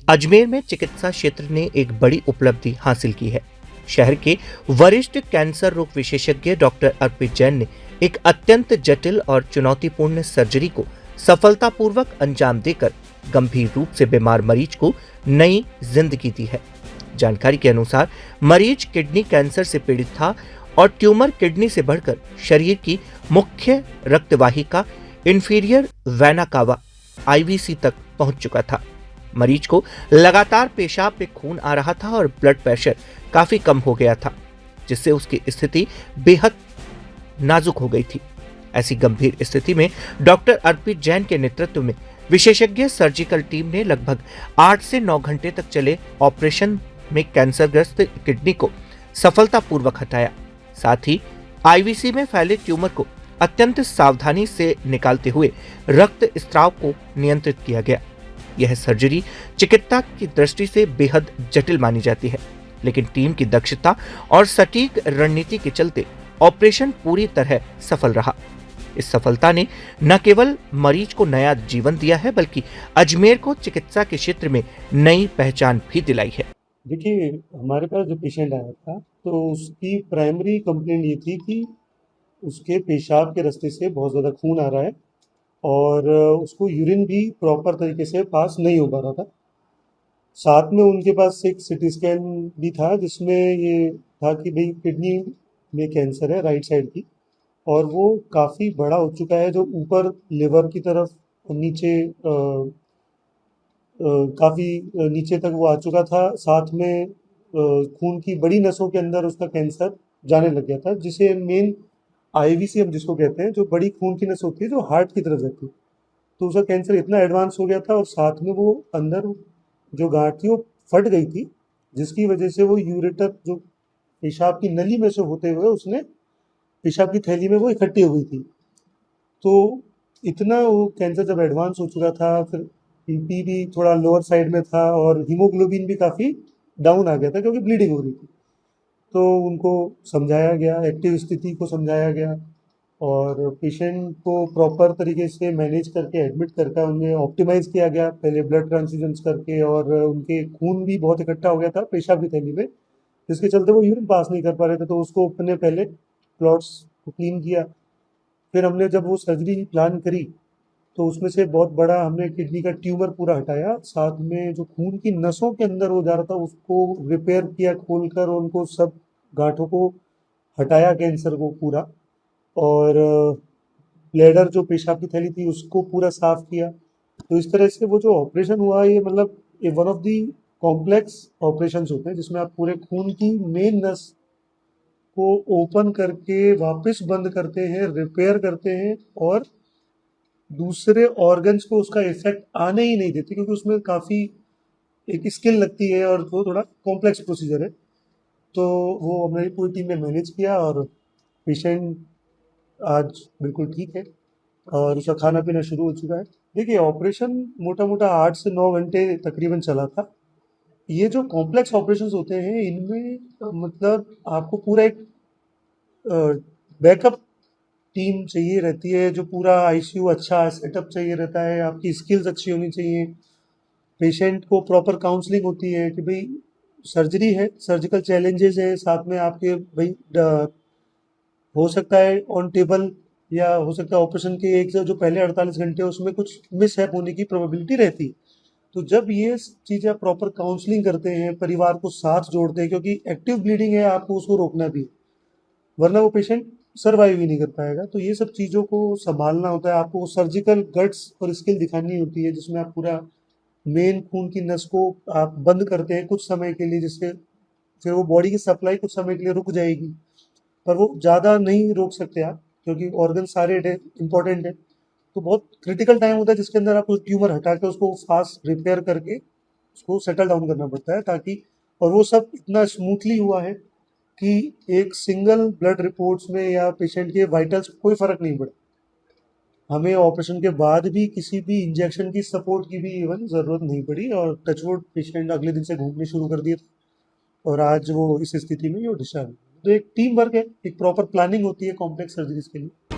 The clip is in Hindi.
अजमेर में चिकित्सा क्षेत्र ने एक बड़ी उपलब्धि हासिल की है। शहर के वरिष्ठ कैंसर रोग विशेषज्ञ डॉक्टर अर्पित जैन ने एक अत्यंत जटिल और चुनौतीपूर्ण सर्जरी को सफलतापूर्वक अंजाम देकर गंभीर रूप से बीमार मरीज को नई जिंदगी दी है। जानकारी के अनुसार मरीज किडनी कैंसर से पीड़ित था और ट्यूमर किडनी से बढ़कर शरीर की मुख्य रक्तवाहिका इंफीरियर वेना कावा आईवीसी तक पहुंच चुका था। मरीज को लगातार पेशाब में खून आ रहा था और ब्लड प्रेशर काफी कम हो गया था, जिससे उसकी स्थिति बेहद नाजुक हो गई थी। ऐसी गंभीर स्थिति में डॉक्टर अर्पित जैन के नेतृत्व में विशेषज्ञ सर्जिकल टीम ने लगभग 8 से 9 घंटे तक चले ऑपरेशन में कैंसरग्रस्त किडनी को सफलतापूर्वक हटाया। साथ ही आईवीसी में फैले ट्यूमर को अत्यंत सावधानी से निकालते हुए रक्त स्राव को नियंत्रित किया गया। यह सर्जरी चिकित्सा की दृष्टि से बेहद जटिल मानी जाती है, लेकिन टीम की दक्षता और सटीक रणनीति के चलते ऑपरेशन पूरी तरह सफल रहा। इस सफलता ने न केवल मरीज को नया जीवन दिया है, बल्कि अजमेर को चिकित्सा के क्षेत्र में नई पहचान भी दिलाई है। देखिए, हमारे पास जो पेशेंट आया था तो उसकी प्राइमरी कंप्लेंट ये थी कि उसके पेशाब के रास्ते से बहुत ज़्यादा खून आ रहा है और उसको यूरिन भी प्रॉपर तरीके से पास नहीं हो पा रहा था। साथ में उनके पास एक सिटी स्कैन भी था जिसमें ये था कि भाई किडनी में कैंसर है राइट साइड की, और वो काफ़ी बड़ा हो चुका है, जो ऊपर लिवर की तरफ और नीचे काफ़ी नीचे तक वो आ चुका था। साथ में खून की बड़ी नसों के अंदर उसका कैंसर जाने लग गया था, जिसे मेन आईवीसी हम जिसको कहते हैं, जो बड़ी खून की नस होती है जो हार्ट की तरफ जाती है। तो उसका कैंसर इतना एडवांस हो गया था और साथ में वो अंदर जो गांठ थी वो फट गई थी, जिसकी वजह से वो यूरेटर जो पेशाब की नली में से होते हुए उसने पेशाब की थैली में वो इकट्ठी हो गई थी। तो इतना वो कैंसर जब एडवांस हो चुका था, फिर बीपी भी थोड़ा लोअर साइड में था और हीमोग्लोबिन भी काफ़ी डाउन आ गया था क्योंकि ब्लीडिंग हो रही थी। तो उनको समझाया गया, एक्टिव स्थिति को समझाया गया और पेशेंट को प्रॉपर तरीके से मैनेज करके एडमिट करके उन्हें ऑप्टिमाइज़ किया गया, पहले ब्लड ट्रांसफ्यूजन्स करके, और उनके खून भी बहुत इकट्ठा हो गया था पेशाब की थैली में, जिसके चलते वो यूरिन पास नहीं कर पा रहे थे। तो उसको अपने पहले क्लॉट्स को क्लीन किया। फिर हमने जब वो सर्जरी प्लान करी तो उसमें से बहुत बड़ा हमने किडनी का ट्यूमर पूरा हटाया, साथ में जो खून की नसों के अंदर हो जा रहा था उसको रिपेयर किया खोलकर, उनको सब गांठों को हटाया कैंसर को पूरा, और ब्लैडर जो पेशाब की थैली थी उसको पूरा साफ किया। तो इस तरह से वो जो ऑपरेशन हुआ, ये मतलब ये one of the complex operations होते हैं जिसमें आप पूरे खून की मेन नस को ओपन करके वापस बंद करते हैं, रिपेयर करते हैं और दूसरे ऑर्गन्स को उसका इफेक्ट आने ही नहीं देते, क्योंकि उसमें काफ़ी एक स्किल लगती है और वो थोड़ा कॉम्प्लेक्स प्रोसीजर है। तो वो हमारी पूरी टीम ने मैनेज किया और पेशेंट आज बिल्कुल ठीक है और उसका खाना पीना शुरू हो चुका है। देखिए, ऑपरेशन मोटा मोटा 8 से 9 घंटे तकरीबन चला था। ये जो कॉम्प्लेक्स ऑपरेशंस होते हैं इनमें मतलब आपको पूरा एक बैकअप टीम चाहिए रहती है, जो पूरा आईसीयू अच्छा सेटअप चाहिए रहता है, आपकी स्किल्स अच्छी होनी चाहिए, पेशेंट को प्रॉपर काउंसलिंग होती है कि भाई सर्जरी है, सर्जिकल चैलेंजेस है, साथ में आपके भाई हो सकता है ऑन टेबल, या हो सकता है ऑपरेशन के एक जो पहले 48 घंटे उसमें कुछ मिसहैप होने की प्रोबेबिलिटी रहती है। तो जब ये चीज़ें आप प्रॉपर काउंसलिंग करते हैं, परिवार को साथ जोड़ते हैं, क्योंकि एक्टिव ब्लीडिंग है, आपको उसको रोकना भी है, वरना वो पेशेंट सर्वाइव ही नहीं कर पाएगा। तो ये सब चीज़ों को संभालना होता है, आपको सर्जिकल गट्स और स्किल दिखानी होती है, जिसमें आप पूरा मेन खून की नस को आप बंद करते हैं कुछ समय के लिए, जिससे फिर वो बॉडी की सप्लाई कुछ समय के लिए रुक जाएगी, पर वो ज़्यादा नहीं रोक सकते आप, क्योंकि ऑर्गन सारे इंपॉर्टेंट है। तो बहुत क्रिटिकल टाइम होता है जिसके अंदर आप उस ट्यूमर हटा के उसको फास्ट रिपेयर करके उसको सेटल डाउन करना पड़ता है, ताकि, और वो सब इतना स्मूथली हुआ है कि एक सिंगल ब्लड रिपोर्ट्स में या पेशेंट के वाइटल्स कोई फ़र्क नहीं पड़ा। हमें ऑपरेशन के बाद भी किसी भी इंजेक्शन की सपोर्ट की भी इवन ज़रूरत नहीं पड़ी और टचवुड पेशेंट अगले दिन से घूमने शुरू कर दिए थे और आज वो इस स्थिति में वो डिस्चार्ज। तो एक टीम वर्क है, एक प्रॉपर प्लानिंग होती है कॉम्प्लेक्स सर्जरीज के लिए।